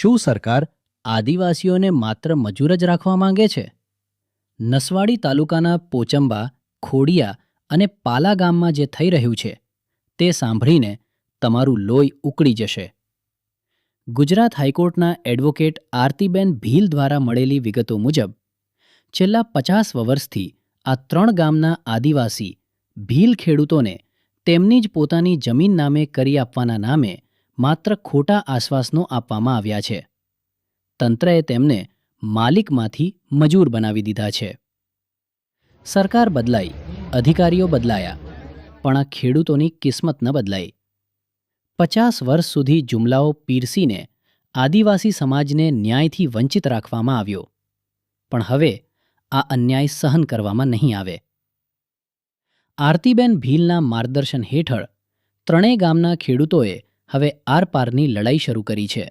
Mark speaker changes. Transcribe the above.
Speaker 1: શું સરકાર આદિવાસીઓને માત્ર મજૂર જ રાખવા માંગે છે? નસવાડી તાલુકાના પોચંબા, ખોડિયા અને પાલા ગામમાં જે થઈ રહ્યું છે તે સાંભળીને તમારું લોહી ઉકળી જશે. ગુજરાત હાઈકોર્ટના એડવોકેટ આરતીબેન ભીલ દ્વારા મળેલી વિગતો મુજબ છેલ્લા 50 વર્ષથી આ 3 ગામના આદિવાસી ભીલ ખેડૂતોને તેમની જ પોતાની જમીન નામે કરી આપવાના નામે માત્ર ખોટા આશ્વાસનો આપવામાં આવ્યા છે. તંત્રએ તેમને માલિકમાંથી મજૂર બનાવી દીધા છે. સરકાર બદલાઈ, અધિકારીઓ બદલાયા, પણ આ ખેડૂતોની કિસ્મત ન બદલાઈ. 50 વર્ષ સુધી જુમલાઓ પીરસીને આદિવાસી સમાજને ન્યાયથી વંચિત રાખવામાં આવ્યો, પણ હવે આ અન્યાય સહન કરવામાં નહીં આવે. આરતીબેન ભીલના માર્ગદર્શન હેઠળ ત્રણેય ગામના ખેડૂતોએ હવે આરપારની લડાઈ શરૂ કરી છે.